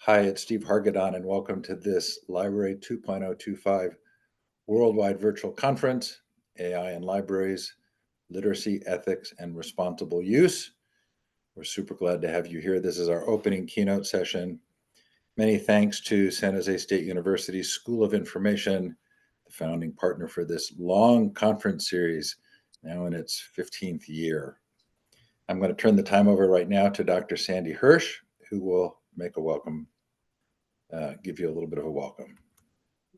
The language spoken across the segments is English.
Hi, it's Steve Hargadon, and welcome to this Library 2.025 Worldwide Virtual Conference, AI in Libraries, Literacy, Ethics, and Responsible Use. We're super glad to have you here. This is our opening keynote session. Many thanks to San Jose State University's School of Information, the founding partner for this long conference series, now in its 15th year. I'm going to turn the time over right now to Dr. Sandy Hirsch, who will make a welcome give you a little bit of a welcome.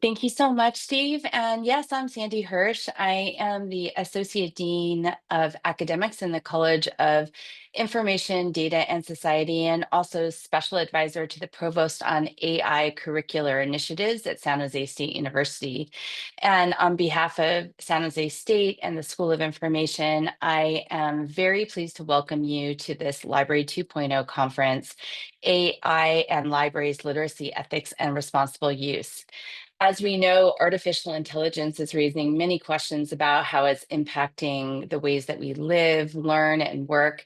Thank you so much, Steve. And yes, I'm Sandy Hirsch. I am the Associate Dean of Academics in the College of Information, Data, and Society, and also Special Advisor to the Provost on AI Curricular Initiatives at San Jose State University. And on behalf of San Jose State and the School of Information, I am very pleased to welcome you to this Library 2.0 conference, AI and Libraries, Literacy, Ethics, and Responsible Use. As we know, artificial intelligence is raising many questions about how it's impacting the ways that we live, learn, and work.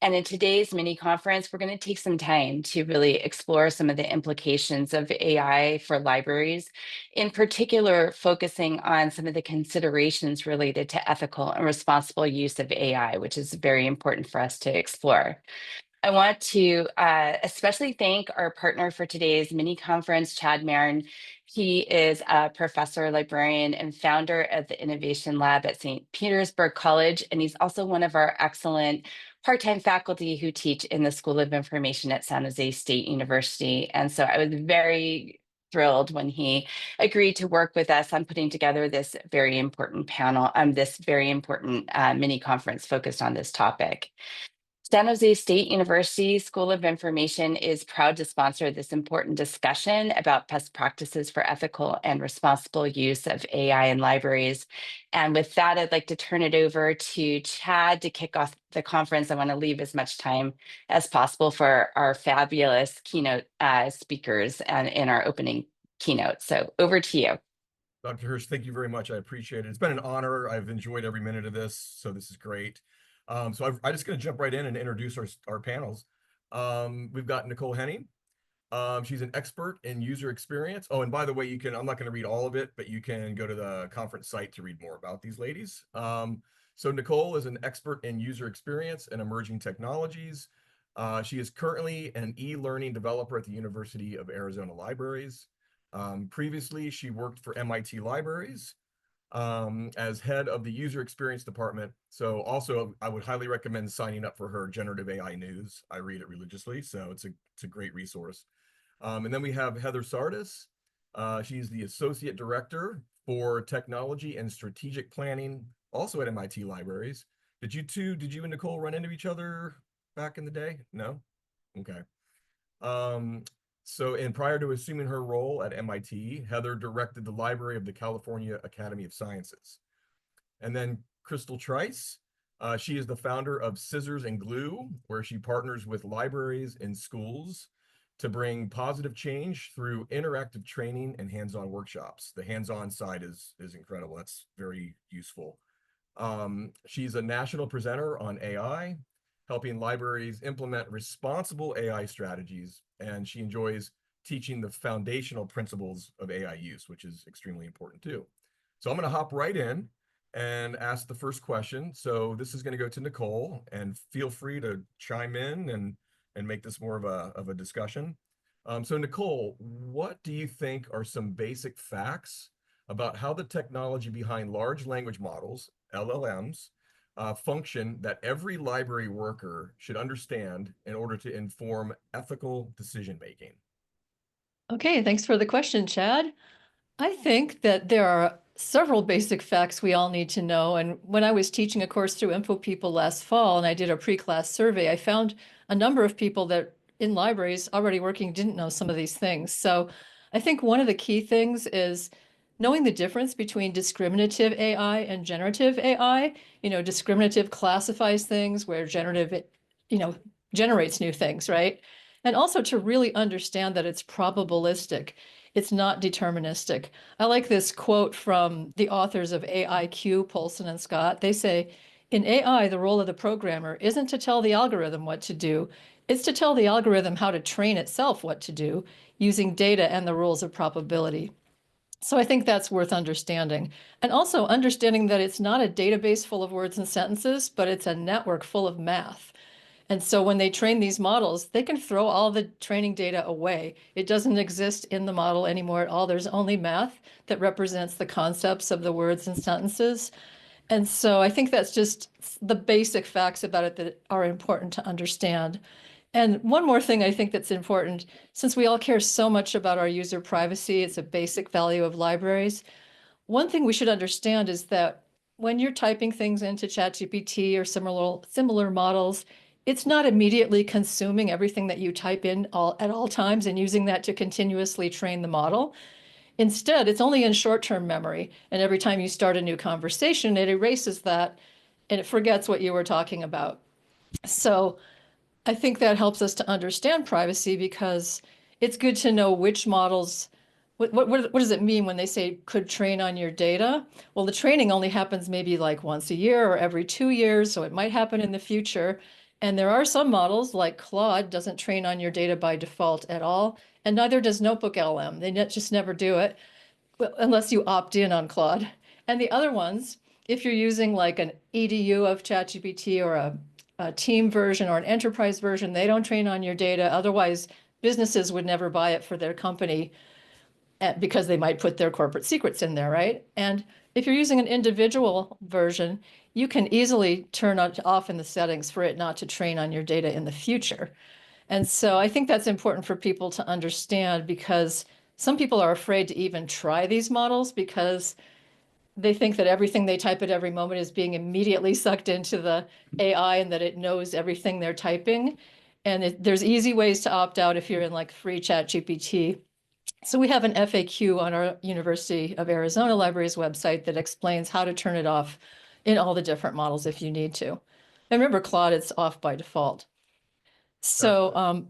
And in today's mini conference, we're going to take some time to really explore some of the implications of AI for libraries, in particular, focusing on some of the considerations related to ethical and responsible use of AI, which is very important for us to explore. I want to especially thank our partner for today's mini conference, Chad Mairn. He is a professor, librarian, and founder of the Innovation Lab at St. Petersburg College, and he's also one of our excellent part-time faculty who teach in the School of Information at San Jose State University. And so I was very thrilled when he agreed to work with us on putting together this very important panel, this very important mini conference focused on this topic. San Jose State University School of Information is proud to sponsor this important discussion about best practices for ethical and responsible use of AI in libraries. And with that, I'd like to turn it over to Chad to kick off the conference. I want to leave as much time as possible for our fabulous keynote speakers and in our opening keynote. So over to you. Dr. Hirsch, thank you very much. I appreciate it. It's been an honor. I've enjoyed every minute of this, so this is great. I'm just going to jump right in and introduce our panels. We've got Nicole Hennig. She's an expert in user experience. Oh, and by the way, I'm not going to read all of it, but you can go to the conference site to read more about these ladies. So Nicole is an expert in user experience and emerging technologies. She is currently an e-learning developer at the University of Arizona Libraries. Previously, she worked for MIT Libraries as head of the user experience department. So also, I would highly recommend signing up for her generative AI news. I read it religiously, so it's a great resource. And then we have Heather Sardis. She's the associate director for technology and strategic planning, also at MIT Libraries. Did you and Nicole run into each other back in the day? No? Okay. And prior to assuming her role at MIT, Heather directed the library of the California Academy of Sciences. And then Crystal Trice, she is the founder of Scissors and Glue, where she partners with libraries and schools to bring positive change through interactive training and hands-on workshops. The hands-on side is incredible. That's very useful. She's a national presenter on AI, helping libraries implement responsible AI strategies, and she enjoys teaching the foundational principles of AI use, which is extremely important too. So I'm going to hop right in and ask the first question. So this is going to go to Nicole, and feel free to chime in and make this more of a discussion. So Nicole, what do you think are some basic facts about how the technology behind large language models, LLMs, function that every library worker should understand in order to inform ethical decision-making? Okay, thanks for the question, Chad. I think that there are several basic facts we all need to know. And when I was teaching a course through InfoPeople last fall and I did a pre-class survey, I found a number of people that in libraries already working didn't know some of these things. So I think one of the key things is knowing the difference between discriminative AI and generative AI. Discriminative classifies things where generative, generates new things, right? And also to really understand that it's probabilistic. It's not deterministic. I like this quote from the authors of AIQ, Polson and Scott. They say, in AI, the role of the programmer isn't to tell the algorithm what to do. It's to tell the algorithm how to train itself what to do using data and the rules of probability. So I think that's worth understanding. And also understanding that it's not a database full of words and sentences, but it's a network full of math. And so when they train these models, they can throw all the training data away. It doesn't exist in the model anymore at all. There's only math that represents the concepts of the words and sentences. And so I think that's just the basic facts about it that are important to understand. And one more thing I think that's important, since we all care so much about our user privacy, it's a basic value of libraries. One thing we should understand is that when you're typing things into ChatGPT or similar models, it's not immediately consuming everything that you type in at all times and using that to continuously train the model. Instead, it's only in short-term memory. And every time you start a new conversation, it erases that and it forgets what you were talking about. So I think that helps us to understand privacy because it's good to know which models, what does it mean when they say could train on your data? Well, the training only happens maybe like once a year or every 2 years, so it might happen in the future. And there are some models like Claude doesn't train on your data by default at all, and neither does Notebook LM. They just never do it unless you opt in on Claude. And the other ones, if you're using like an EDU of ChatGPT or a team version or an enterprise version, they don't train on your data. Otherwise, businesses would never buy it for their company because they might put their corporate secrets in there, right? And if you're using an individual version, you can easily turn off in the settings for it not to train on your data in the future. And so I think that's important for people to understand because some people are afraid to even try these models because they think that everything they type at every moment is being immediately sucked into the AI and that it knows everything they're typing. And there's easy ways to opt out if you're in like free ChatGPT. So we have an FAQ on our University of Arizona Library's website that explains how to turn it off in all the different models if you need to. And remember, Claude, it's off by default. So I was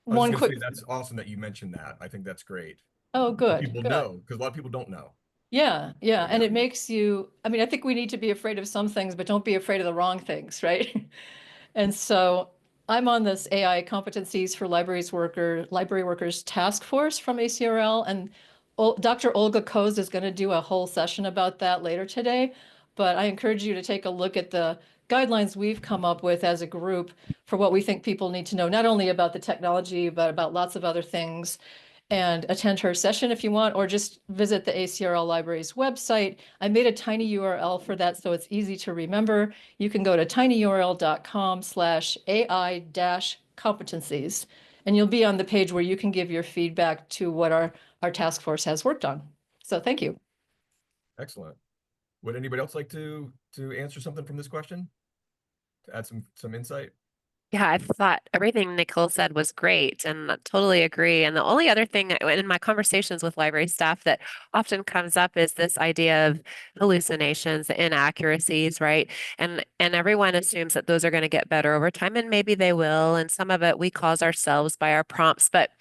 one just gonna quick, say that's awesome that you mentioned that. I think that's great. oh, good, People good. know because a lot of people don't know. Yeah, yeah. And Yeah. it makes you, I mean, I think we need to be afraid of some things, but don't be afraid of the wrong things, right? And so I'm on this AI competencies for library workers task force from ACRL, and Dr. Olga Koz is going to do a whole session about that later today. But I encourage you to take a look at the guidelines we've come up with as a group for what we think people need to know, not only about the technology, but about lots of other things. And attend her session if you want, or just visit the ACRL Library's website. I made a tiny URL for that so it's easy to remember. You can go to tinyurl.com/AI-competencies, and you'll be on the page where you can give your feedback to what our task force has worked on. So thank you. Excellent. Would anybody else like to answer something from this question? To add some insight? Yeah, I thought everything Nicole said was great and I totally agree. And the only other thing in my conversations with library staff that often comes up is this idea of hallucinations, the inaccuracies, right? And everyone assumes that those are going to get better over time, and maybe they will. And some of it we cause ourselves by our prompts, but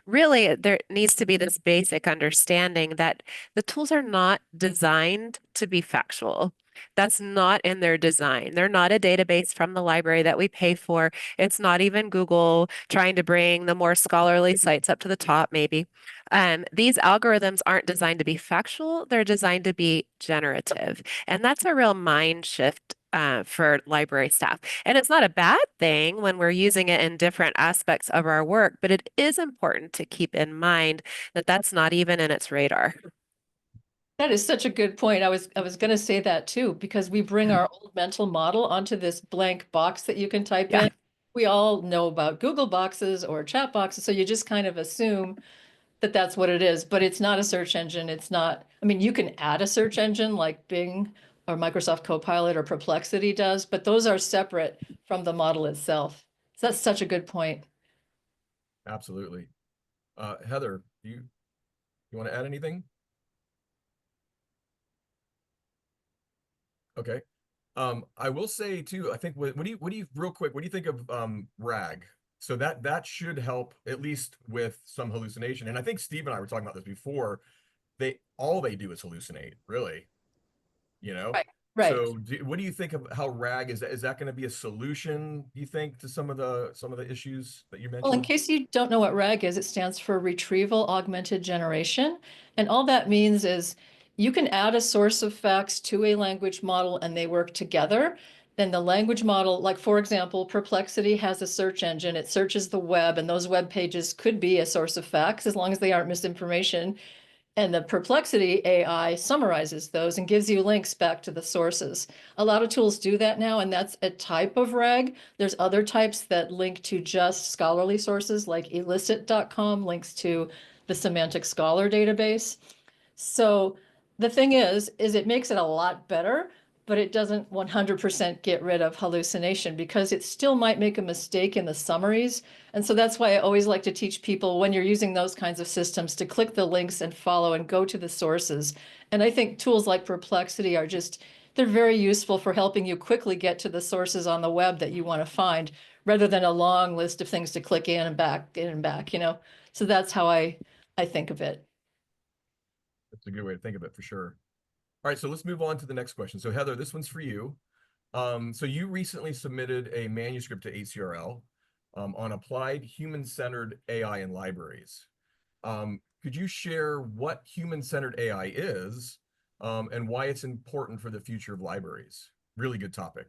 really there needs to be this basic understanding that the tools are not designed to be factual. That's not in their design. They're not a database from the library that we pay for. It's not even Google trying to bring the more scholarly sites up to the top, maybe. These algorithms aren't designed to be factual. They're designed to be generative. And that's a real mind shift for library staff. And it's not a bad thing when we're using it in different aspects of our work, but it is important to keep in mind that that's not even in its radar. That is such a good point. I was going to say that too, because we bring our old mental model onto this blank box that you can type Yeah. in. We all know about Google boxes or chat boxes, so you just kind of assume that that's what it is, but it's not a search engine. It's not, I mean, you can add a search engine like Bing or Microsoft Copilot or Perplexity does, but those are separate from the model itself. So that's such a good point. Absolutely. Heather, you want to add anything? Okay. I will say too, I think what do you real quick, what do you think of RAG? So that should help at least with some hallucination. And I think Steve and I were talking about this before. All they do is hallucinate, really. You know? Right. Right. So what do you think of how RAG is that going to be a solution, do you think, to some of the issues that you Well, in mentioned? case you don't know what RAG is, it stands for Retrieval Augmented Generation. And all that means is you can add a source of facts to a language model and they work together. Then the language model, like for example, Perplexity has a search engine. It searches the web, and those web pages could be a source of facts as long as they aren't misinformation. And the Perplexity AI summarizes those and gives you links back to the sources. A lot of tools do that now, and that's a type of RAG. There's other types that link to just scholarly sources, like elicit.com links to the Semantic Scholar database. So the thing is it makes it a lot better, but it doesn't 100% get rid of hallucination because it still might make a mistake in the summaries. And so that's why I always like to teach people when you're using those kinds of systems to click the links and follow and go to the sources. And I think tools like Perplexity are they're very useful for helping you quickly get to the sources on the web that you want to find, rather than a long list of things to click in and back, you know? So that's how I think of it. That's a good way to think of it, for sure. All right, so let's move on to the next question. So Heather, this one's for you. So you recently submitted a manuscript to ACRL on applied human-centered AI in libraries. Could you share what human-centered AI is and why it's important for the future of libraries? Really good topic.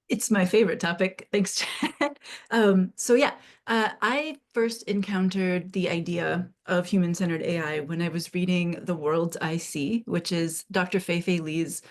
It's my favorite topic. Thanks, Chad. So yeah, I first encountered the idea of human-centered AI when I was reading The Worlds I See, which is Dr. Fei-Fei Li's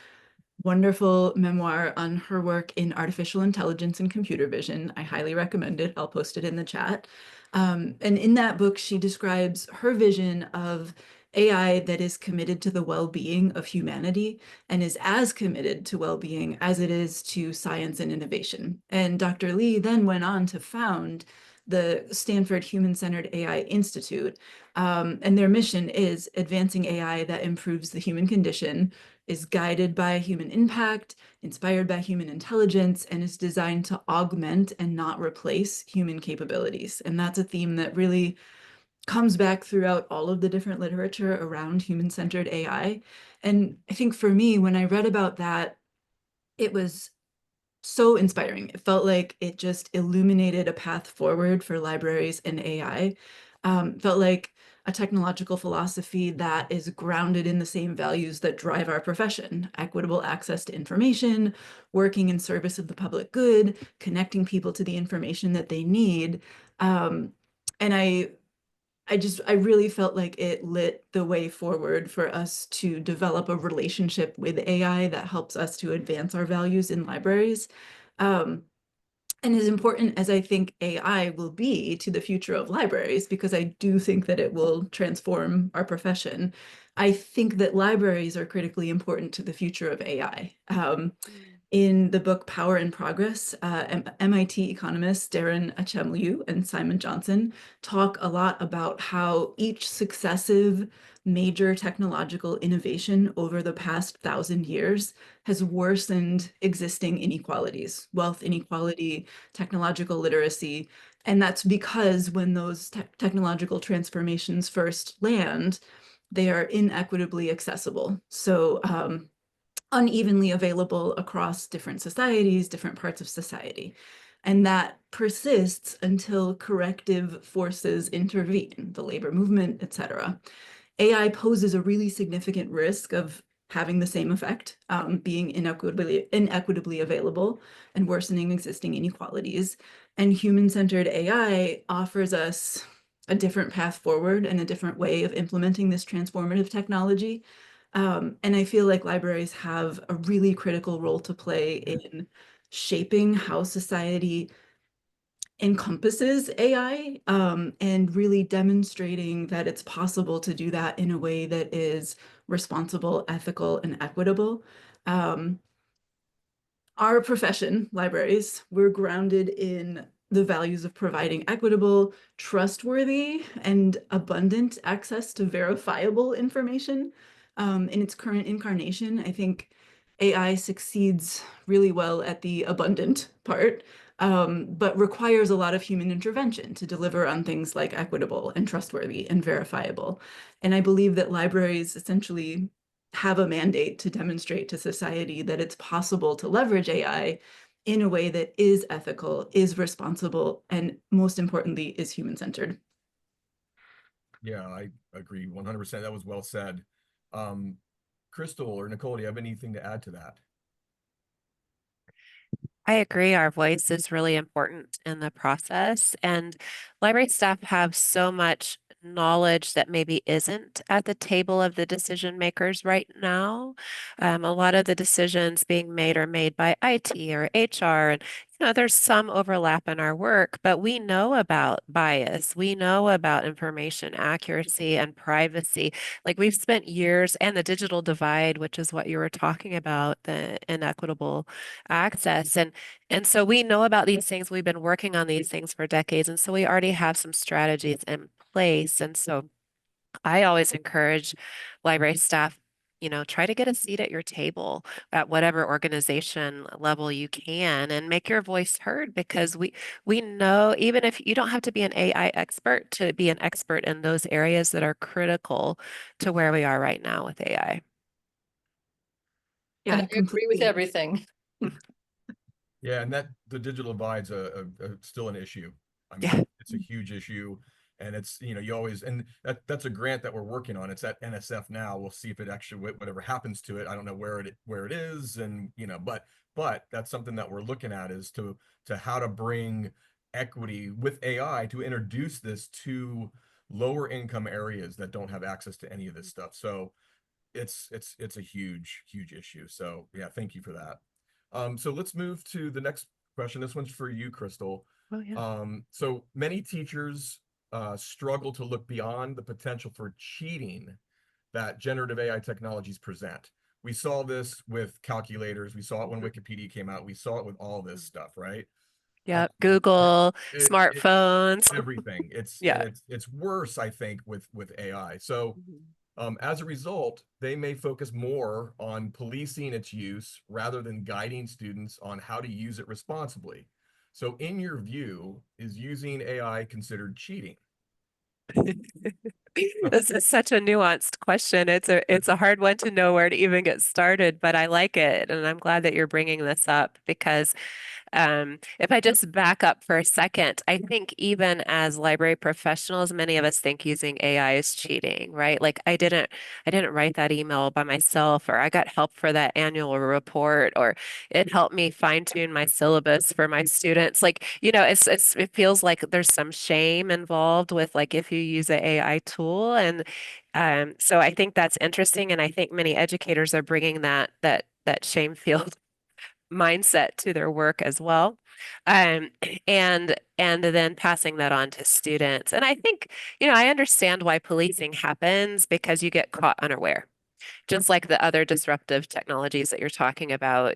wonderful memoir on her work in artificial intelligence and computer vision. I highly recommend it. I'll post it in the chat. And in that book, she describes her vision of AI that is committed to the well-being of humanity and is as committed to well-being as it is to science and innovation. And Dr. Li then went on to found the Stanford Human-Centered AI Institute. And their mission is advancing AI that improves the human condition, is guided by human impact, inspired by human intelligence, and is designed to augment and not replace human capabilities. And that's a theme that really comes back throughout all of the different literature around human-centered AI. And I think for me, when I read about that, it was so inspiring. It felt like it just illuminated a path forward for libraries and AI. Felt like a technological philosophy that is grounded in the same values that drive our profession: equitable access to information, working in service of the public good, connecting people to the information that they need. And I really felt like it lit the way forward for us to develop a relationship with AI that helps us to advance our values in libraries. And as important as I think AI will be to the future of libraries, because I do think that it will transform our profession, I think that libraries are critically important to the future of AI. In the book Power and Progress, MIT economists Darren Achemliu and Simon Johnson talk a lot about how each successive major technological innovation over the past 1,000 years has worsened existing inequalities, wealth inequality, technological literacy. And that's because when those technological transformations first land, they are inequitably accessible. So unevenly available across different societies, different parts of society. And that persists until corrective forces intervene, the labor movement, etc. AI poses a really significant risk of having the same effect, being inequitably available and worsening existing inequalities. And human-centered AI offers us a different path forward and a different way of implementing this transformative technology. And I feel like libraries have a really critical role to play in shaping how society encompasses AI, and really demonstrating that it's possible to do that in a way that is responsible, ethical, and equitable. Our profession, libraries, we're grounded in the values of providing equitable, trustworthy, and abundant access to verifiable information. In its current incarnation, I think AI succeeds really well at the abundant part, but requires a lot of human intervention to deliver on things like equitable and trustworthy and verifiable. And I believe that libraries essentially have a mandate to demonstrate to society that it's possible to leverage AI in a way that is ethical, is responsible, and most importantly, is human-centered. Yeah, I agree 100%. That was well said. Crystal or Nicole, do you have anything to add to that? I agree. Our voice is really important in the process, and library staff have so much knowledge that maybe isn't at the table of the decision makers right now. A lot of the decisions being made are made by IT or HR, and there's some overlap in our work, but we know about bias. We know about information accuracy and privacy. Like we've spent years, and the digital divide, which is what you were talking about, the inequitable access. And so we know about these things. We've been working on these things for decades. And so we already have some strategies in place. And so I always encourage library staff, try to get a seat at your table at whatever organization level you can and make your voice heard, because we know, even if you don't have to be an AI expert to be an expert in those areas that are critical to where we are right now with AI. Yeah, And I agree with completely. everything. Yeah, and that the digital divide's still an issue. I mean, Yeah. it's a huge issue, and it's you always, and that's a grant that we're working on. It's at NSF now. We'll see if it actually whatever happens to it. I don't know where it is, and but that's something that we're looking at, is to how to bring equity with AI to introduce this to lower income areas that don't have access to any of this stuff. So it's a huge issue. So yeah, thank you for that. So let's move to the next question. This one's for you, Crystal. Oh, yeah. So many teachers struggle to look beyond the potential for cheating that generative AI technologies present. We saw this with calculators. We saw it when Wikipedia came out. We saw it with all this stuff, right? Yeah. Um, Google, it, it, smartphones. everything. Yeah. It's worse, I think, with AI. So as a result, they may focus more on policing its use rather than guiding students on how to use it responsibly. So in your view, is using AI considered cheating? This is such a nuanced question. It's a hard one to know where to even get started, but I like it, and I'm glad that you're bringing this up, because if I just back up for a second, I think even as library professionals, many of us think using AI is cheating, right? Like I didn't write that email by myself, or I got help for that annual report, or it helped me fine tune my syllabus for my students. Like, it feels like there's some shame involved with, like, if you use an AI tool. And so I think that's interesting. And I think many educators are bringing that shame field mindset to their work as well. Um, and then passing that on to students. And I think, I understand why policing happens, because you get caught unaware. Just like the other disruptive technologies that you're talking about,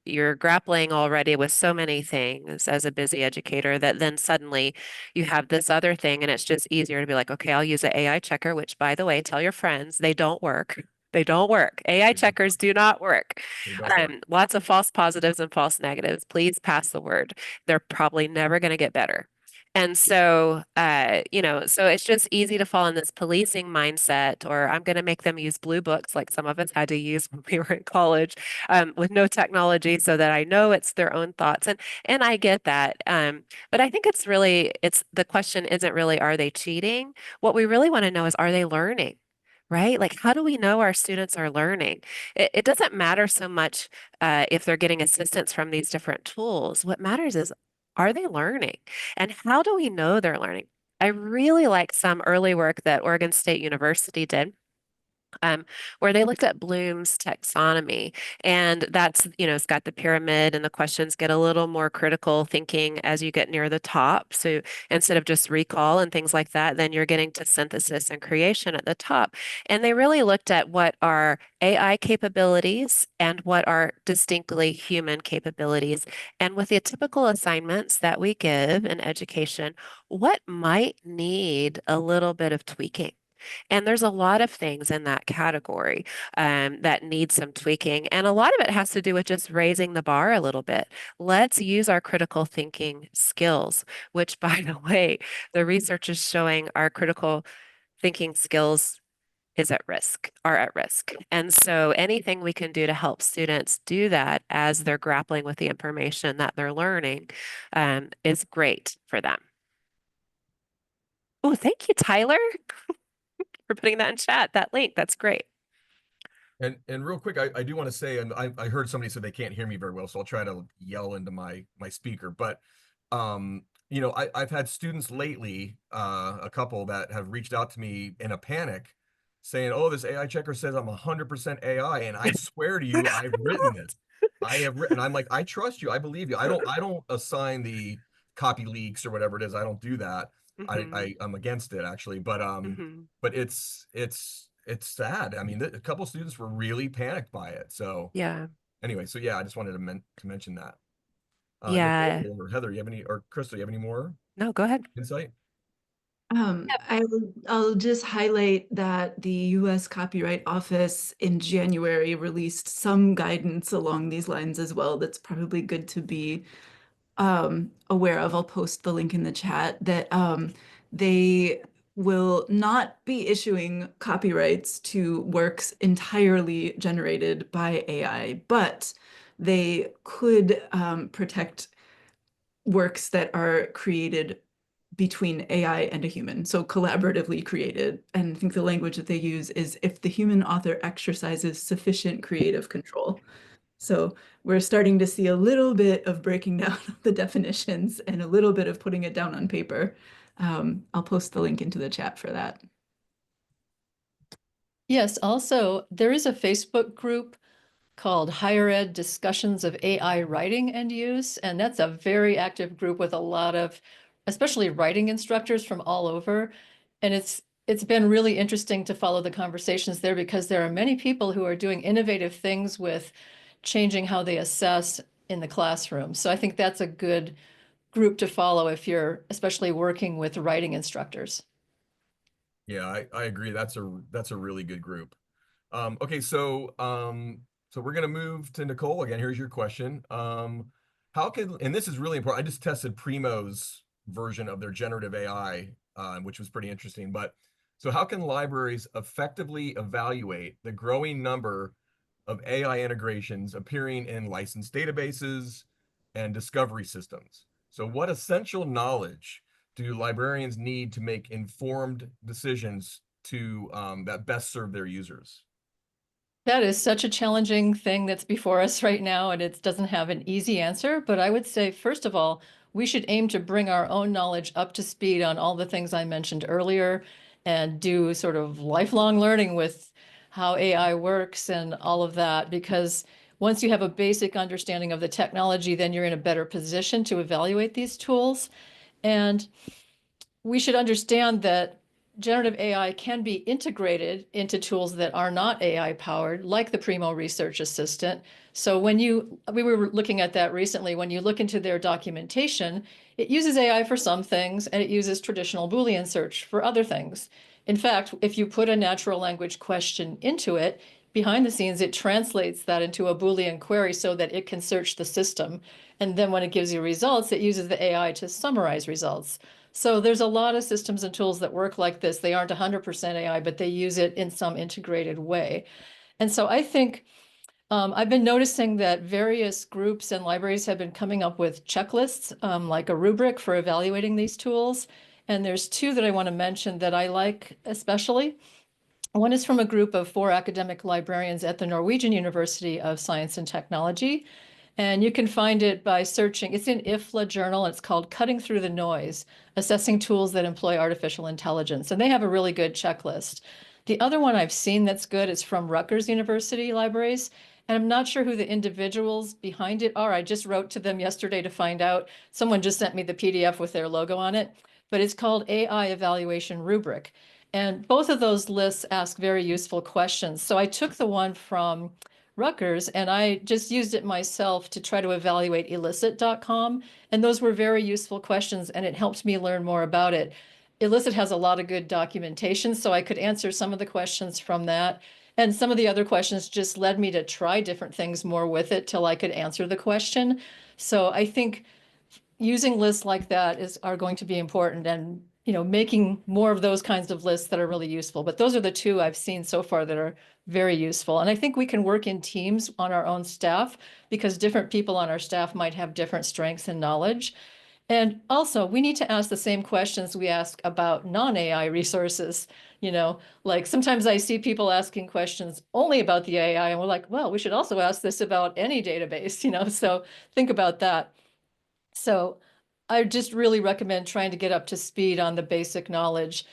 you're grappling already with so many things as a busy educator, that then suddenly you have this other thing, and it's just easier to be like, okay, I'll use an AI checker, which, by the way, tell your friends they don't work. They don't work. AI checkers do not work. They don't work. Lots of false positives and false negatives. Please pass the word. They're probably never going to get better. And so, so it's just easy to fall in this policing mindset, or I'm going to make them use blue books like some of us had to use when we were in college, with no technology, so that I know it's their own thoughts. And I get that. But I think it's the question isn't really, are they cheating? What we really want to know is, are they learning? Right? Like, how do we know our students are learning? It doesn't matter so much if they're getting assistance from these different tools. What matters is, are they learning? And how do we know they're learning? I really like some early work that Oregon State University did, where they looked at Bloom's taxonomy. And that's, it's got the pyramid, and the questions get a little more critical thinking as you get near the top. So instead of just recall and things like that, then you're getting to synthesis and creation at the top. And they really looked at what are AI capabilities and what are distinctly human capabilities. And with the typical assignments that we give in education, what might need a little bit of tweaking? And there's a lot of things in that category that need some tweaking. And a lot of it has to do with just raising the bar a little bit. Let's use our critical thinking skills, which, by the way, the research is showing our critical thinking skills is at risk, are at risk. And so anything we can do to help students do that as they're grappling with the information that they're learning is great for them. Oh, thank you, Tyler, for putting that in chat, that link. That's great. And real quick, I do want to say, and I heard somebody say they can't hear me very well, so I'll try to yell into my speaker. But you know, I've had students lately, a couple that have reached out to me in a panic, saying, "Oh, this AI checker says I'm 100% AI," and I swear to you, I've written this. I have written. I'm like, I trust you. I believe you. I don't assign the copy leaks or whatever it is. I don't do that. I'm against it actually, but it's sad. I mean, a couple students were really panicked by it. So Yeah. anyway, so yeah, I just wanted to mention that. Yeah. Nicole or Heather, you have any, or Crystal, you have any more No, go ahead. insight? I'll just highlight that the US Copyright Office in January released some guidance along these lines as well. That's probably good to be aware of. I'll post the link in the chat that they will not be issuing copyrights to works entirely generated by AI, but they could protect works that are created between AI and a human, so collaboratively created. And I think the language that they use is if the human author exercises sufficient creative control. So we're starting to see a little bit of breaking down of the definitions and a little bit of putting it down on paper. I'll post the link into the chat for that. Yes, also, there is a Facebook group called Higher Ed Discussions of AI Writing and Use, and that's a very active group with a lot of, especially writing instructors from all over. And it's been really interesting to follow the conversations there because there are many people who are doing innovative things with changing how they assess in the classroom. So I think that's a good group to follow if you're especially working with writing instructors. Yeah, I agree. That's a really good group. Okay, so we're gonna move to Nicole again. Here's your question. How can, and this is really important. I just tested Primo's version of their generative AI, which was pretty interesting. But so how can libraries effectively evaluate the growing number of AI integrations appearing in licensed databases and discovery systems? So what essential knowledge do librarians need to make informed decisions to that best serve their users? That is such a challenging thing that's before us right now, and it doesn't have an easy answer. But I would say, first of all, we should aim to bring our own knowledge up to speed on all the things I mentioned earlier and do sort of lifelong learning with how AI works and all of that. Because once you have a basic understanding of the technology, then you're in a better position to evaluate these tools. And we should understand that generative AI can be integrated into tools that are not AI powered, like the Primo Research Assistant. So we were looking at that recently, when you look into their documentation, it uses AI for some things and it uses traditional Boolean search for other things. In fact, if you put a natural language question into it, behind the scenes, it translates that into a Boolean query so that it can search the system. And then when it gives you results, it uses the AI to summarize results. So there's a lot of systems and tools that work like this. They aren't 100% AI, but they use it in some integrated way. And so I think I've been noticing that various groups and libraries have been coming up with checklists, like a rubric for evaluating these tools. And there's two that I want to mention that I like especially. One is from a group of 4 academic librarians at the Norwegian University of Science and Technology. And you can find it by searching. It's in IFLA Journal. It's called Cutting Through the Noise, Assessing Tools That Employ Artificial Intelligence. And they have a really good checklist. The other one I've seen that's good is from Rutgers University Libraries. And I'm not sure who the individuals behind it are. I just wrote to them yesterday to find out. Someone just sent me the PDF with their logo on it. But it's called AI Evaluation Rubric. And both of those lists ask very useful questions. So I took the one from Rutgers, and I just used it myself to try to evaluate illicit.com. And those were very useful questions, and it helped me learn more about it. Illicit has a lot of good documentation, so I could answer some of the questions from that. And some of the other questions just led me to try different things more with it till I could answer the question. So I think using lists like that are going to be important. And making more of those kinds of lists that are really useful. But those are the two I've seen so far that are very useful. And I think we can work in teams on our own staff because different people on our staff might have different strengths and knowledge. And also, we need to ask the same questions we ask about non-AI resources. Like sometimes I see people asking questions only about the AI, and we're like, well, we should also ask this about any database, so think about that. So I just really recommend trying to get up to speed on the basic knowledge.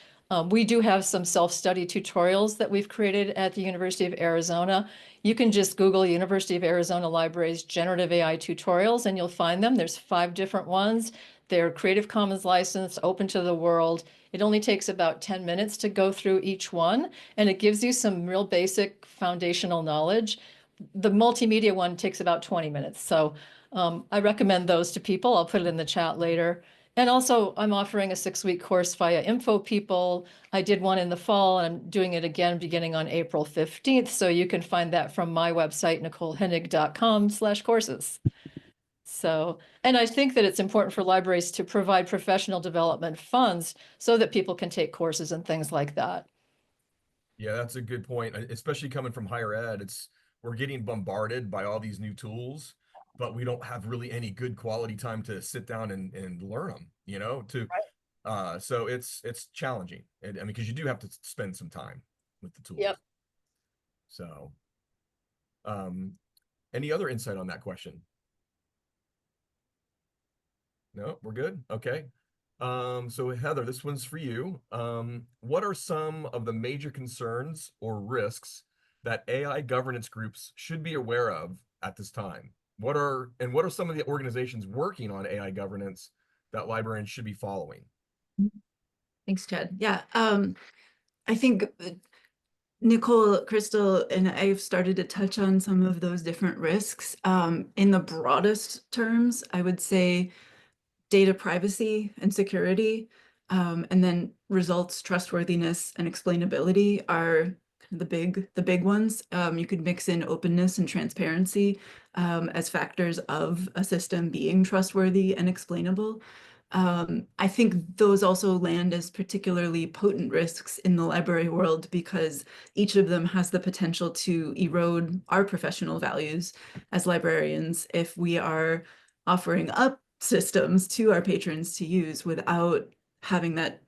We do have some self-study tutorials that we've created at the University of Arizona. You can just Google University of Arizona Libraries Generative AI tutorials and you'll find them. There's 5 different ones. They're Creative Commons licensed, open to the world. It only takes about 10 minutes to go through each one, and it gives you some real basic foundational knowledge. The multimedia one takes about 20 minutes. So I recommend those to people. I'll put it in the chat later. And also, I'm offering a 6-week course via Info People. I did one in the fall, and I'm doing it again beginning on April 15th. So you can find that from my website, nicolehennig.com/courses. So, and I think that it's important for libraries to provide professional development funds so that people can take courses and things like that. Yeah, that's a good point. Especially coming from higher ed, we're getting bombarded by all these new tools, but we don't have really any good quality time to sit down and learn them, so it's challenging. And I mean, because you do have to spend some time with the tools. Yep. So, any other insight on that question? No, we're good. Okay. So Heather, this one's for you. What are some of the major concerns or risks that AI governance groups should be aware of at this time? What are some of the organizations working on AI governance that librarians should be following? Thanks, Chad. Yeah, I think Nicole, Crystal, and I have started to touch on some of those different risks. In the broadest terms, I would say data privacy and security, and then results, trustworthiness, and explainability are the big ones. You could mix in openness and transparency as factors of a system being trustworthy and explainable. I think those also land as particularly potent risks in the library world because each of them has the potential to erode our professional values as librarians if we are offering up systems to our patrons to use without having that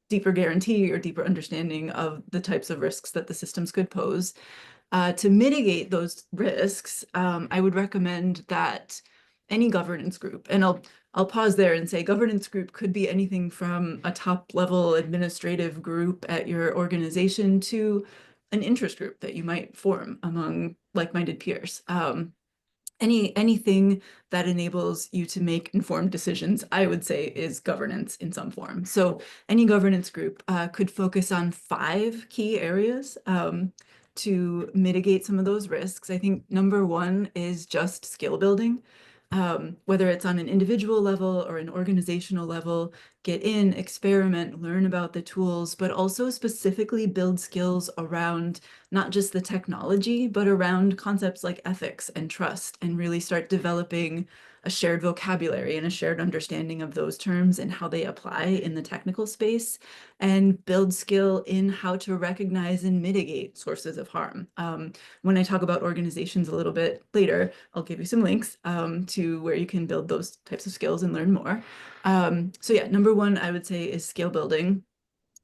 deeper guarantee or deeper understanding of the types of risks that the systems could pose. To mitigate those risks, I would recommend that any governance group, and I'll pause there and say governance group could be anything from a top level administrative group at your organization to an interest group that you might form among like-minded peers. Anything that enables you to make informed decisions, I would say, is governance in some form. So any governance group could focus on 5 key areas to mitigate some of those risks. I think number 1 is just skill building. Whether it's on an individual level or an organizational level, get in, experiment, learn about the tools, but also specifically build skills around not just the technology, but around concepts like ethics and trust, and really start developing a shared vocabulary and a shared understanding of those terms and how they apply in the technical space, and build skill in how to recognize and mitigate sources of harm. When I talk about organizations a little bit later, I'll give you some links to where you can build those types of skills and learn more. So yeah, number 1, I would say, is skill building.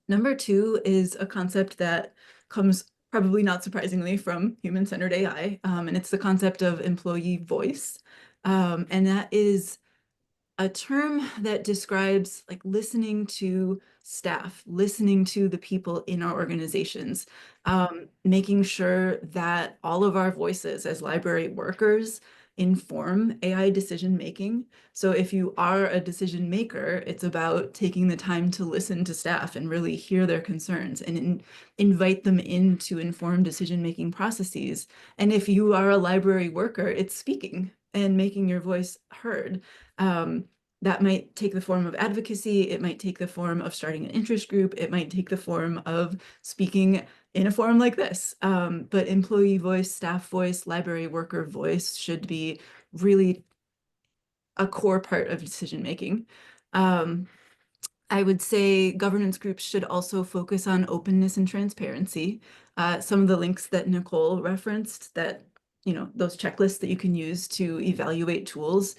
Number 2 is a concept that comes probably not surprisingly from human-centered AI, and it's the concept of employee voice. And that is a term that describes like listening to staff, listening to the people in our organizations, making sure that all of our voices as library workers inform AI decision making. So if you are a decision maker, it's about taking the time to listen to staff and really hear their concerns and invite them into informed decision making processes. And if you are a library worker, it's speaking and making your voice heard. That might take the form of advocacy. It might take the form of starting an interest group. It might take the form of speaking in a forum like this. But employee voice, staff voice, library worker voice should be really a core part of decision making. I would say governance groups should also focus on openness and transparency. Some of the links that Nicole referenced, that, those checklists that you can use to evaluate tools,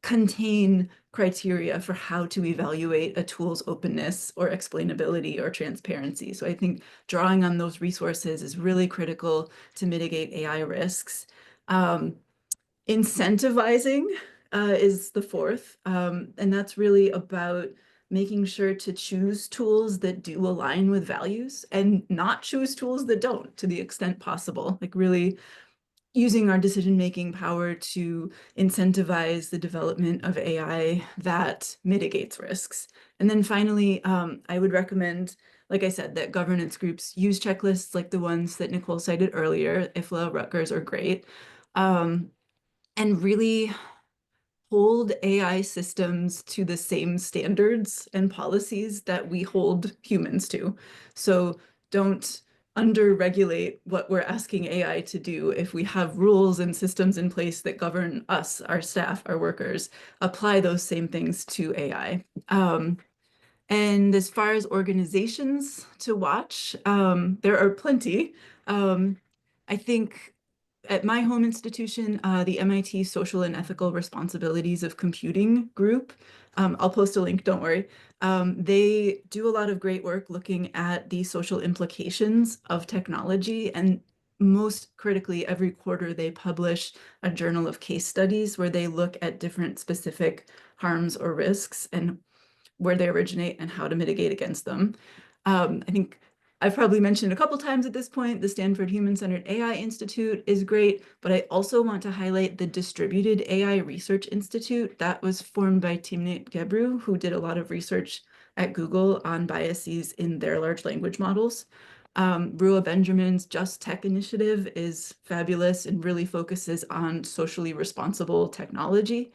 contain criteria for how to evaluate a tool's openness or explainability or transparency. So I think drawing on those resources is really critical to mitigate AI risks. Incentivizing is the fourth, and that's really about making sure to choose tools that do align with values and not choose tools that don't, to the extent possible. Like really using our decision-making power to incentivize the development of AI that mitigates risks. And then finally, I would recommend, like I said, that governance groups use checklists like the ones that Nicole cited earlier. IFLA, Rutgers are great. And really hold AI systems to the same standards and policies that we hold humans to. So don't under-regulate what we're asking AI to do. If we have rules and systems in place that govern us, our staff, our workers, apply those same things to AI. And as far as organizations to watch, there are plenty. I think at my home institution, the MIT Social and Ethical Responsibilities of Computing group, I'll post a link, don't worry. They do a lot of great work looking at the social implications of technology. And most critically, every quarter they publish a journal of case studies where they look at different specific harms or risks and where they originate and how to mitigate against them. I think I've probably mentioned a couple times at this point, the Stanford Human-Centered AI Institute is great, but I also want to highlight the Distributed AI Research Institute that was formed by Timnit Gebru, who did a lot of research at Google on biases in their large language models. Rua Benjamin's Just Tech initiative is fabulous and really focuses on socially responsible technology.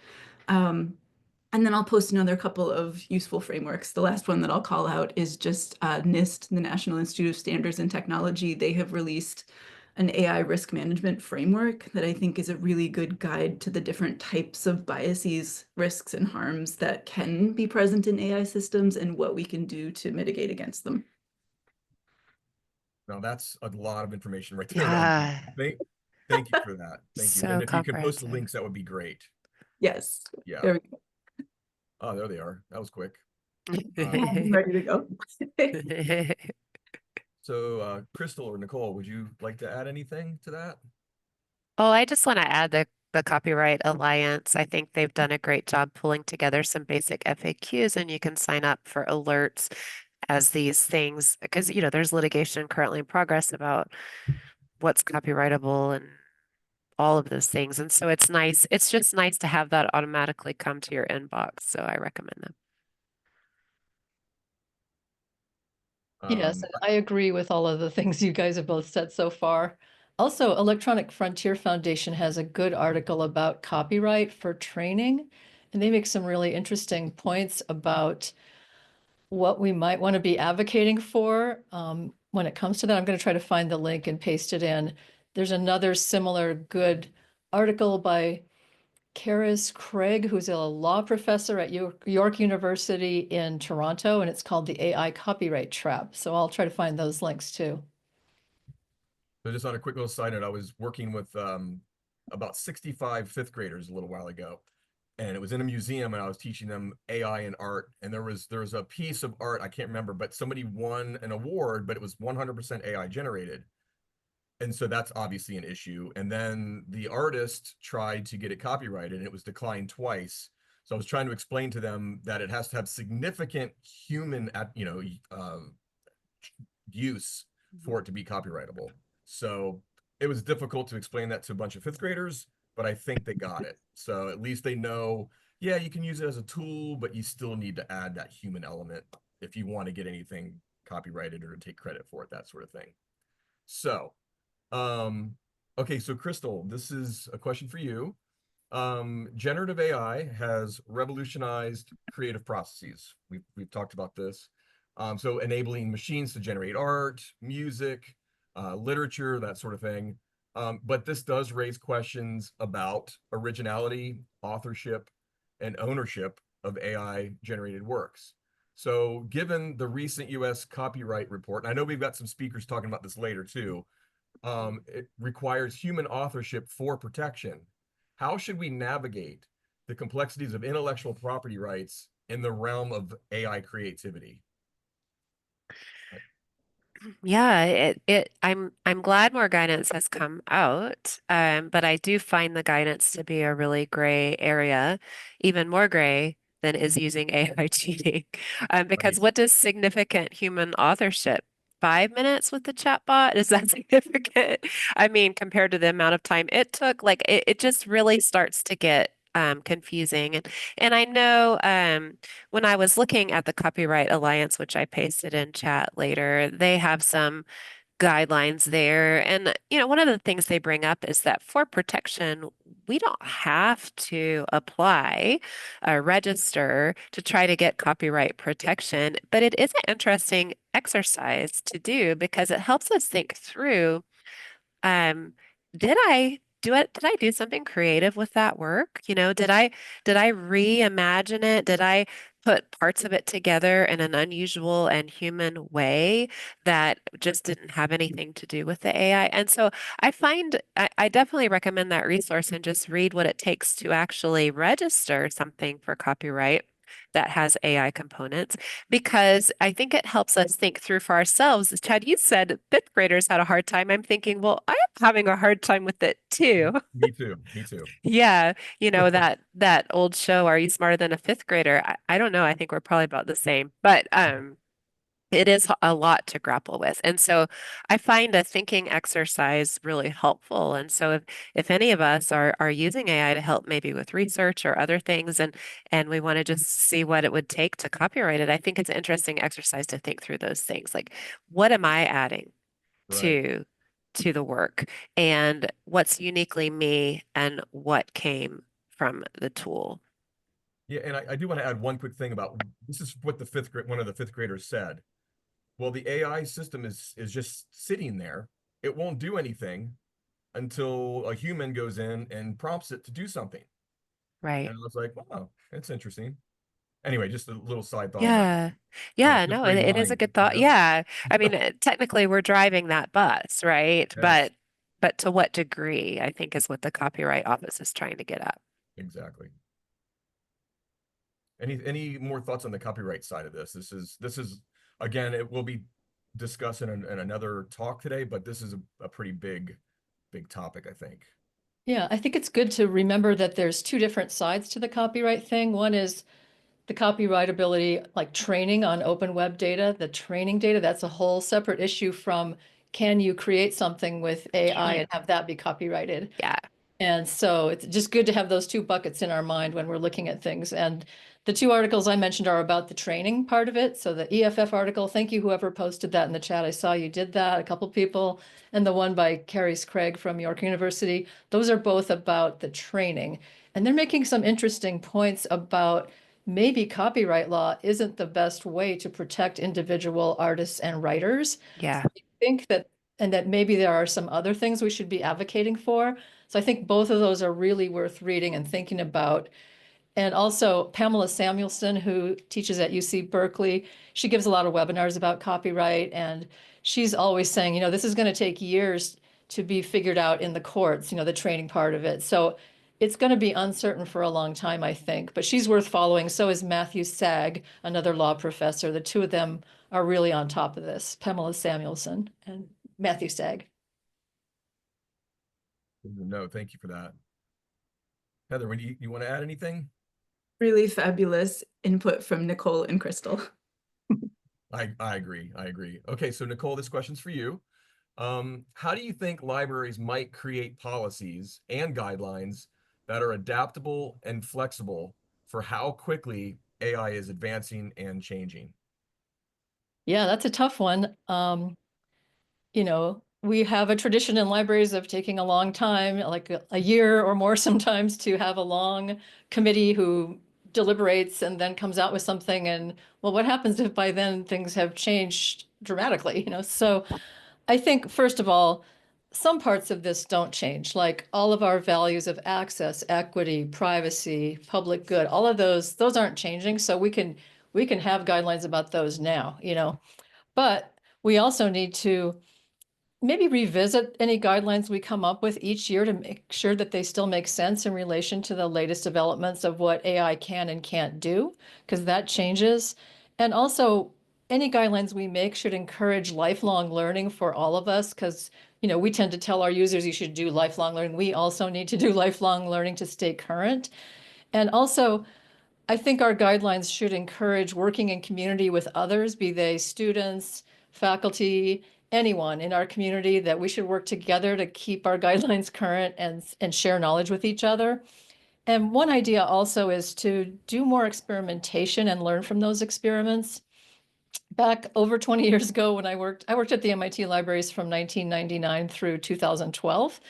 And then I'll post another couple of useful frameworks. The last one that I'll call out is just NIST, the National Institute of Standards and Technology. They have released an AI risk management framework that I think is a really good guide to the different types of biases, risks, and harms that can be present in AI systems and what we can do to mitigate against them. Now that's a lot of information right there. Yeah. Thank you for that. Thank you. So And if you can post the comprehensive. links, that would be great. Yes. Yeah. There we go. Oh, there they are. That was quick. I'm ready to go. So Crystal or Nicole, would you like to add anything to that? Oh, I just want to add the Copyright Alliance. I think they've done a great job pulling together some basic FAQs, and you can sign up for alerts as these things, because there's litigation currently in progress about what's copyrightable and all of those things. And so it's nice. It's just nice to have that automatically come to your inbox. So I recommend them. Yes, and I agree with all of the things you guys have both said so far. Also, Electronic Frontier Foundation has a good article about copyright for training, and they make some really interesting points about what we might want to be advocating for when it comes to that. I'm going to try to find the link and paste it in. There's another similar good article by Karis Craig, who's a law professor at York University in Toronto, and it's called The AI Copyright Trap. So I'll try to find those links too. So just on a quick little side note, I was working with about 65 fifth graders a little while ago, and it was in a museum, and I was teaching them AI and art. And there was a piece of art, I can't remember, but somebody won an award, but it was 100% AI generated. And so that's obviously an issue. And then the artist tried to get it copyrighted, and it was declined twice. So I was trying to explain to them that it has to have significant human, use for it to be copyrightable. So it was difficult to explain that to a bunch of fifth graders, but I think they got it. So at least they know, yeah, you can use it as a tool, but you still need to add that human element if you want to get anything copyrighted or take credit for it, that sort of thing. So okay, so Crystal, this is a question for you. Generative AI has revolutionized creative processes. We've talked about this. So enabling machines to generate art, music, literature, that sort of thing. But this does raise questions about originality, authorship, and ownership of AI generated works. So given the recent US copyright report, and I know we've got some speakers talking about this later too, it requires human authorship for protection. How should we navigate the complexities of intellectual property rights in the realm of AI creativity? Yeah, I'm glad more guidance has come out, but I do find the guidance to be a really gray area, even more gray than is using AI cheating. Because Right. what does significant human authorship? 5 minutes with the chatbot? Is that significant? I mean, compared to the amount of time it took, like it just really starts to get confusing. And I know when I was looking at the Copyright Alliance, which I pasted in chat later, they have some guidelines there. And, one of the things they bring up is that for protection, we don't have to apply a register to try to get copyright protection, but it is an interesting exercise to do because it helps us think through um, did I do something creative with that work? Did I reimagine it? Did I put parts of it together in an unusual and human way that just didn't have anything to do with the AI? And so I definitely recommend that resource and just read what it takes to actually register something for copyright that has AI components because I think it helps us think through for ourselves. As Chad, you said fifth graders had a hard time. I'm thinking, well, I am having a hard time with it too. Me too. Me too. Yeah, that old show, Are You Smarter Than a Fifth Grader? I don't know. I think we're probably about the same, but it is a lot to grapple with. And so I find a thinking exercise really helpful. And so if any of us are using AI to help maybe with research or other things and we want to just see what it would take to copyright it, I think it's an interesting exercise to think through those things. Like, what am I adding Right. to the work and what's uniquely me and what came from the tool? Yeah, and I do want to add one quick thing about this is what one of the fifth graders said. Well, the AI system is just sitting there. It won't do anything until a human goes in and prompts it to do something. Right. And I was like, wow, that's interesting. Anyway, just a little side thought on that. Yeah. Yeah, Fifth no, grade it is a mind, good thought. you know? Yeah. I mean, technically we're driving that bus, right? Yes, But to what degree, I think is what the Copyright Office is trying to get at. exactly. Any more thoughts on the copyright side of this? This is again, it will be discussed in another talk today, but this is a pretty big topic, I think. Yeah, I think it's good to remember that there's two different sides to the copyright thing. One is the copyrightability, like training on open web data, the training data, that's a whole separate issue from can you create something with AI and have that be copyrighted? Yeah. And so it's just good to have those two buckets in our mind when we're looking at things. And the two articles I mentioned are about the training part of it. So the EFF article, thank you, whoever posted that in the chat. I saw you did that, a couple people. And the one by Carrie Craig from York University. Those are both about the training. And they're making some interesting points about maybe copyright law isn't the best way to protect individual artists and writers. Yeah. I think that, and that maybe there are some other things we should be advocating for. So I think both of those are really worth reading and thinking about. And also Pamela Samuelson, who teaches at UC Berkeley, she gives a lot of webinars about copyright. And she's always saying, this is going to take years to be figured out in the courts, the training part of it. So it's going to be uncertain for a long time, I think. But she's worth following. So is Matthew Sagg, another law professor. The two of them are really on top of this, Pamela Samuelson and Matthew Sagg. No, thank you for that. Heather, when you want to add anything? Really fabulous input from Nicole and Crystal. I agree. I agree. Okay, so Nicole, this question's for you. How do you think libraries might create policies and guidelines that are adaptable and flexible for how quickly AI is advancing and changing? Yeah, that's a tough one. We have a tradition in libraries of taking a long time, like a year or more sometimes, to have a long committee who deliberates and then comes out with something. And well, what happens if by then things have changed dramatically? So I think, first of all, some parts of this don't change, like all of our values of access, equity, privacy, public good, all of those aren't changing. So we we can have guidelines about those now, you know. But we also need to maybe revisit any guidelines we come up with each year to make sure that they still make sense in relation to the latest developments of what AI can and can't do, because that changes. And also, any guidelines we make should encourage lifelong learning for all of us, because you know, we tend to tell our users you should do lifelong learning. We also need to do lifelong learning to stay current. And also, I think our guidelines should encourage working in community with others, be they students, faculty, anyone in our community, that we should work together to keep our guidelines current and share knowledge with each other. And one idea also is to do more experimentation and learn from those experiments. Back over 20 years ago when I worked at the MIT libraries from 1999 through 2012.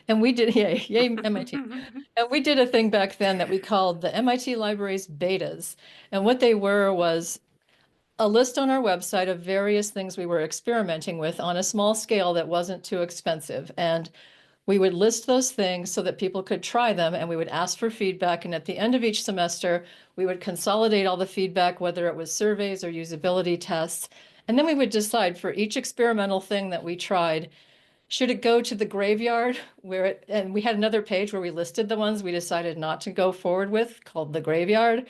And we did, yay, MIT. And we did a thing back then that we called the MIT Libraries betas. And what they were was a list on our website of various things we were experimenting with on a small scale that wasn't too expensive. And we would list those things so that people could try them, and we would ask for feedback. And at the end of each semester, we would consolidate all the feedback, whether it was surveys or usability tests. And then we would decide for each experimental thing that we tried, should it go to the graveyard and we had another page where we listed the ones we decided not to go forward with, called the graveyard,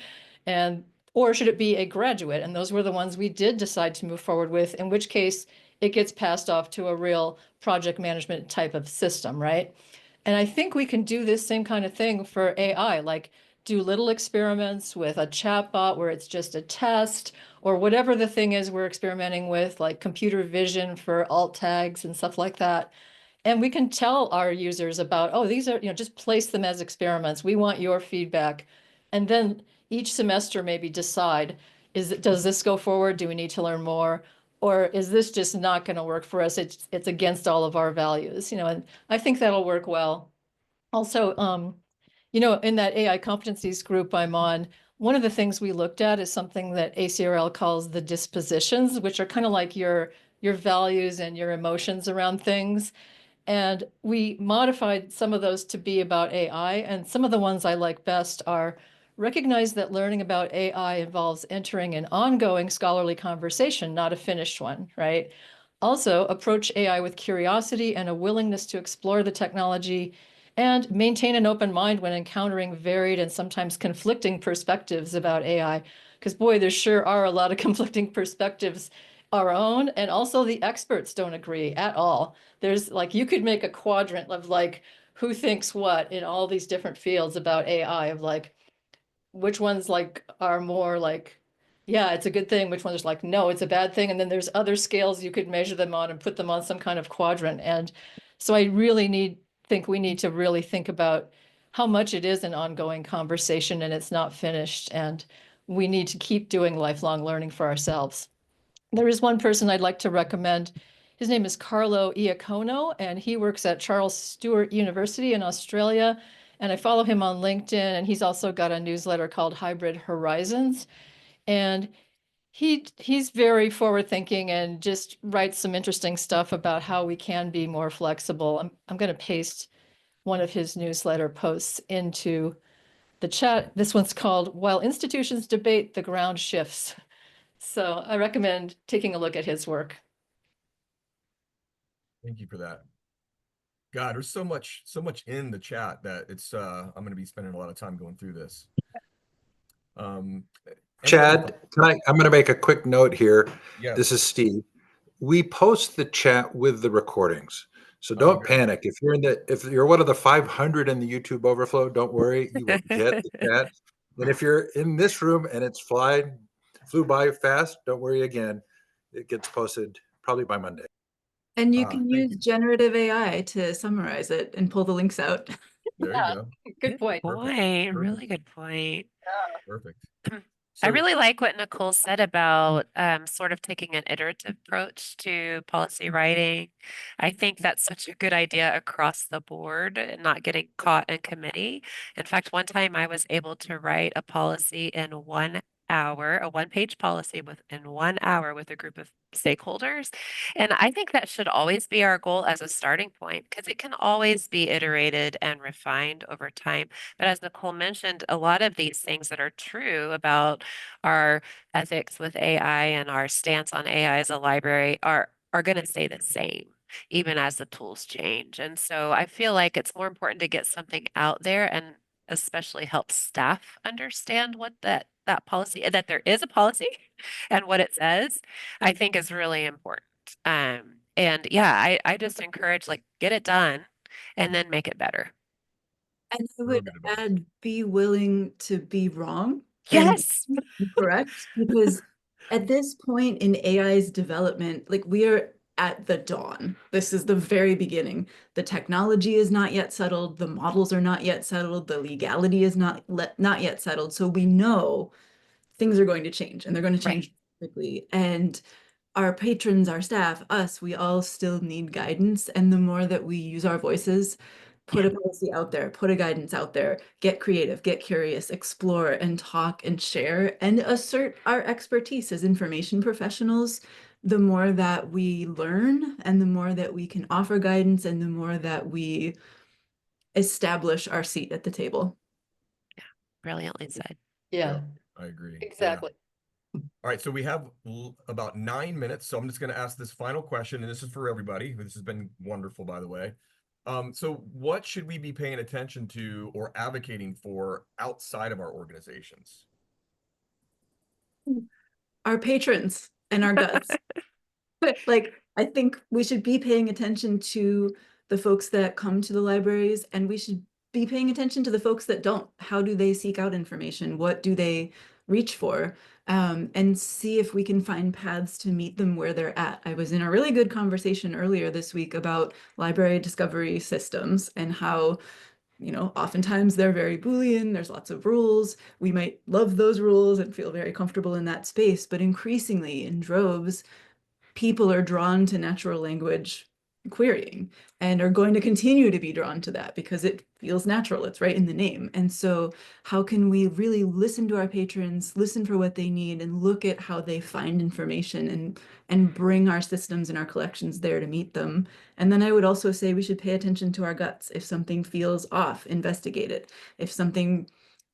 or should it be a graduate? And those were the ones we did decide to move forward with, in which case it gets passed off to a real project management type of system, right? And I think we can do this same kind of thing for AI, like do little experiments with a chatbot where it's just a test, or whatever the thing is we're experimenting with, like computer vision for alt tags and stuff like that. And we can tell our users about, oh, these are, you know, just place them as experiments. We want your feedback. And then each semester maybe decide, does this go forward? Do we need to learn more? Or is this just not going to work for us? It's against all of our values, you know, and I think that'll work well. Also, you know, in that AI competencies group I'm on, one of the things we looked at is something that ACRL calls the dispositions, which are kind of like your values and your emotions around things. And we modified some of those to be about AI. And some of the ones I like best are: recognize that learning about AI involves entering an ongoing scholarly conversation, not a finished one, right? Also, approach AI with curiosity and a willingness to explore the technology, and maintain an open mind when encountering varied and sometimes conflicting perspectives about AI. Because boy, there sure are a lot of conflicting perspectives. Our own, and also the experts don't agree at all. There's like, you could make a quadrant of like who thinks what in all these different fields about AI, of like which ones like are more like, yeah, it's a good thing, which ones are like, no, it's a bad thing. And then there's other scales you could measure them on and put them on some kind of quadrant. And so I really think we need to really think about how much it is an ongoing conversation and it's not finished. And we need to keep doing lifelong learning for ourselves. There is one person I'd like to recommend. His name is Carlo Iacono, and he works at Charles Sturt University in Australia. And I follow him on LinkedIn, and he's also got a newsletter called Hybrid Horizons. And he's very forward thinking and just writes some interesting stuff about how we can be more flexible. I'm going to paste one of his newsletter posts into the chat. This one's called "While Institutions Debate, the Ground Shifts." So I recommend taking a look at his work. Thank you for that. God, there's so much in the chat that it's I'm going to be spending a lot of time going through this. Chad, I'm going to make a quick note here. Yes. This is Steve. We post the chat with the recordings, so don't panic. If you're one of the 500 in the YouTube overflow, don't worry, you will get the chat. And if you're in this room and it's flew by fast, don't worry again. It gets posted probably by Monday. And you can use generative AI to summarize it and pull the links out. There you go. Good point. Perfect. Really good point. Perfect. I really like what Nicole said about sort of taking an iterative approach to policy writing. I think that's such a good idea across the board and not getting caught in committee. In fact, one time I was able to write a policy in 1 hour, a one-page policy in 1 hour with a group of stakeholders. And I think that should always be our goal as a starting point because it can always be iterated and refined over time. But as Nicole mentioned, a lot of these things that are true about our ethics with AI and our stance on AI as a library are going to stay the same even as the tools change. And so I feel like it's more important to get something out there and especially help staff understand what that policy, that there is a policy and what it says, I think is really important. And yeah, I just encourage like get it done and then make it better. And I Real would good advice. add, be willing to be wrong and Yes. correct, because at this point in AI's development, like we are at the dawn. This is the very beginning. The technology is not yet settled. The models are not yet settled. The legality is not yet settled. So we know things are going to change, and they're going to Right. change quickly. And our patrons, our staff, us, we all still need guidance. And the more that we use our voices, put a policy out there, put a guidance out there, get creative, get curious, explore and talk and share and assert our expertise as information professionals, the more that we learn and the more that we can offer guidance and the more that we establish our seat at the table. Brilliantly said. Yeah, I agree. Yeah. exactly. All right, so we have about 9 minutes, so I'm just going to ask this final question, and this is for everybody. This has been wonderful, by the way. So what should we be paying attention to or advocating for outside of our organizations? Our patrons and our guts. Like, I think we should be paying attention to the folks that come to the libraries, and we should be paying attention to the folks that don't. How do they seek out information? What do they reach for? And see if we can find paths to meet them where they're at. I was in a really good conversation earlier this week about library discovery systems and how, you know, oftentimes they're very Boolean, there's lots of rules. We might love those rules and feel very comfortable in that space, but increasingly in droves, people are drawn to natural language querying and are going to continue to be drawn to that because it feels natural. It's right in the name. And so how can we really listen to our patrons, listen for what they need, and look at how they find information and bring our systems and our collections there to meet them? And then I would also say we should pay attention to our guts. If something feels off, investigate it. If something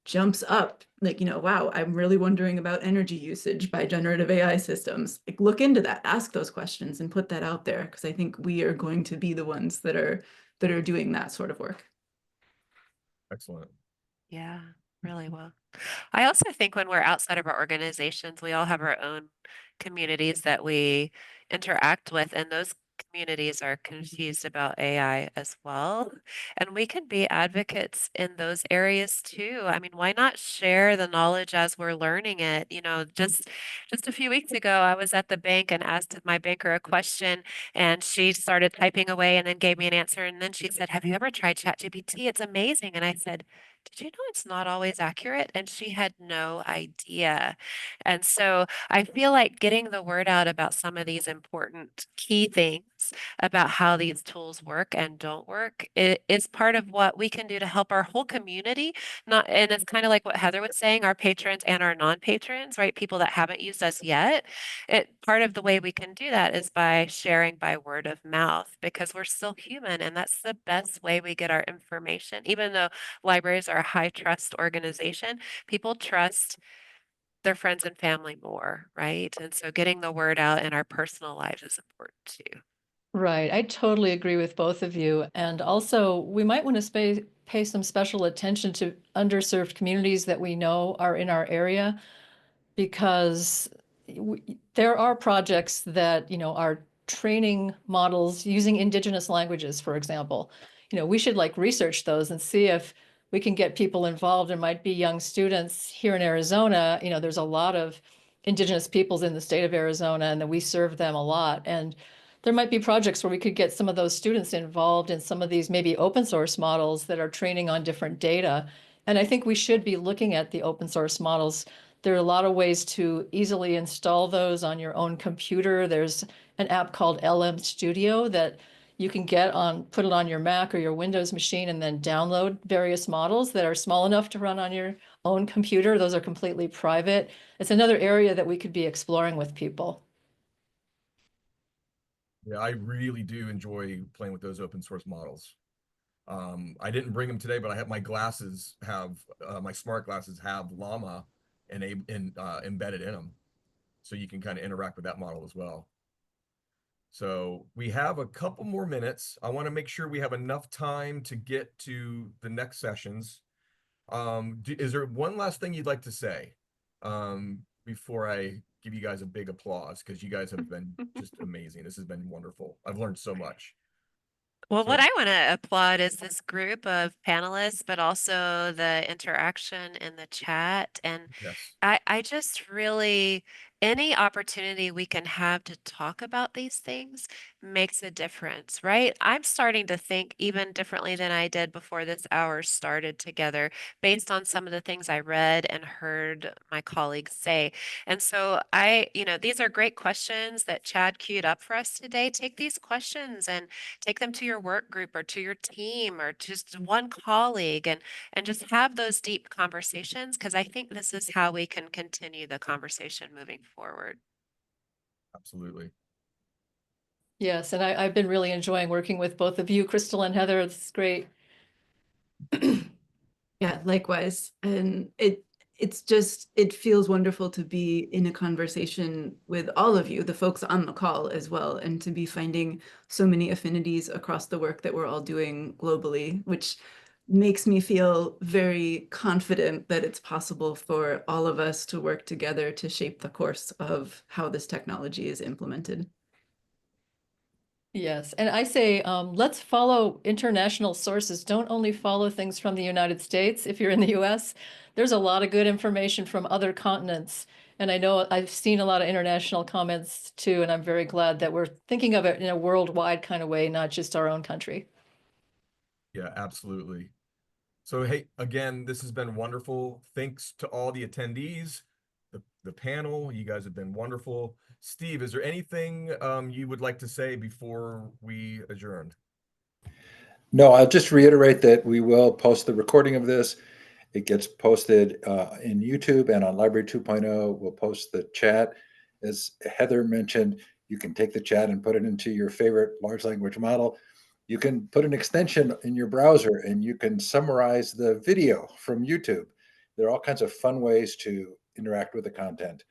jumps up, like, you know, wow, I'm really wondering about energy usage by generative AI systems. Like, look into that, ask those questions and put that out there, because I think we are going to be the ones that are doing that sort of work. Excellent. Yeah, really well. I also think when we're outside of our organizations, we all have our own communities that we interact with, and those communities are confused about AI as well. And we can be advocates in those areas too. I mean, why not share the knowledge as we're learning it? You know, just a few weeks ago, I was at the bank and asked my banker a question, and she started typing away and then gave me an answer. And then she said, "Have you ever tried ChatGPT? It's amazing." And I said, "Did you know it's not always accurate?" And she had no idea. And so I feel like getting the word out about some of these important key things about how these tools work and don't work is part of what we can do to help our whole community. Not, and it's kind of like what Heather was saying, our patrons and our non-patrons, right? People that haven't used us yet. Part of the way we can do that is by sharing by word of mouth because we're still human, and that's the best way we get our information. Even though libraries are a high trust organization, people trust their friends and family more, right? And so getting the word out in our personal lives is important too. Right. I totally agree with both of you. And also, we might want to pay some special attention to underserved communities that we know are in our area, because there are projects that, you know, are training models using indigenous languages, for example. You know, we should like research those and see if we can get people involved. There might be young students here in Arizona. You know, there's a lot of indigenous peoples in the state of Arizona, and we serve them a lot. And there might be projects where we could get some of those students involved in some of these maybe open source models that are training on different data. And I think we should be looking at the open source models. There are a lot of ways to easily install those on your own computer. There's an app called LM Studio that you can put it on your Mac or your Windows machine and then download various models that are small enough to run on your own computer. Those are completely private. It's another area that we could be exploring with people. Yeah, I really do enjoy playing with those open source models. I didn't bring them today, but I have my glasses have my smart glasses have Llama embedded in them, so you can kind of interact with that model as well. So we have a couple more minutes. I want to make sure we have enough time to get to the next sessions. Is there one last thing you'd like to say before I give you guys a big applause? Because you guys have been just amazing. This has been wonderful. I've learned so much. Well, So what I want to applaud is this group of panelists, but also the interaction in the chat. And yes, I just really, any opportunity we can have to talk about these things makes a difference, right? I'm starting to think even differently than I did before this hour started together, based on some of the things I read and heard my colleagues say. And so these are great questions that Chad queued up for us today. Take these questions and take them to your work group or to your team or just one colleague and just have those deep conversations, because I think this is how we can continue the conversation moving forward. absolutely. Yes, and I've been really enjoying working with both of you, Crystal and Heather. It's great. Yeah, likewise. And it feels wonderful to be in a conversation with all of you, the folks on the call as well, and to be finding so many affinities across the work that we're all doing globally, which makes me feel very confident that it's possible for all of us to work together to shape the course of how this technology is implemented. Yes, and I say let's follow international sources. Don't only follow things from the United States. If you're in the US, there's a lot of good information from other continents. And I know I've seen a lot of international comments too, and I'm very glad that we're thinking of it in a worldwide kind of way, not just our own country. Yeah, absolutely. So, hey, again, this has been wonderful. Thanks to all the attendees, the panel. You guys have been wonderful. Steve, is there anything you would like to say before we adjourn? No, I'll just reiterate that we will post the recording of this. It gets posted in YouTube and on Library 2.0. We'll post the chat. As Heather mentioned, you can take the chat and put it into your favorite large language model. You can put an extension in your browser and you can summarize the video from YouTube. There are all kinds of fun ways to interact with the content.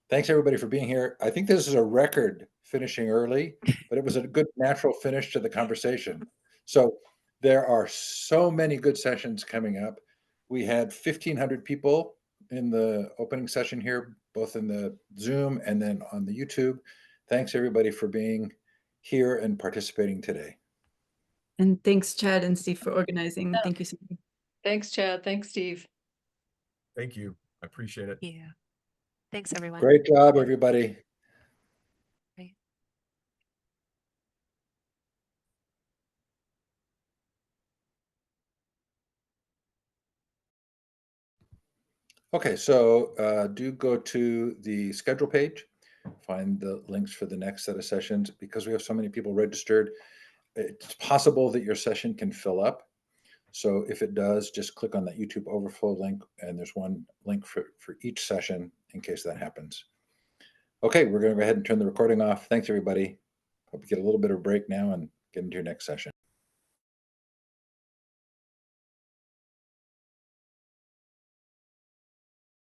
Thanks everybody for being here. I think this is a record finishing early, but it was a good natural finish to the conversation. So there are so many good sessions coming up. We had 1,500 people in the opening session here, both in the Zoom and then on the YouTube. Thanks everybody for being here and participating today. And thanks, Chad and Steve, for organizing. Thank you so much. Thanks, Chad. Thanks, Steve. Thank you. I appreciate it. Yeah. Thanks, everyone. Great job, everybody. Bye. Okay, so do go to the schedule page, find the links for the next set of sessions. Because we have so many people registered, it's possible that your session can fill up. So if it does, just click on that YouTube overflow link, and there's one link for each session in case that happens. Okay, we're going to go ahead and turn the recording off. Thanks, everybody. Hope you get a little bit of a break now and get into your next session.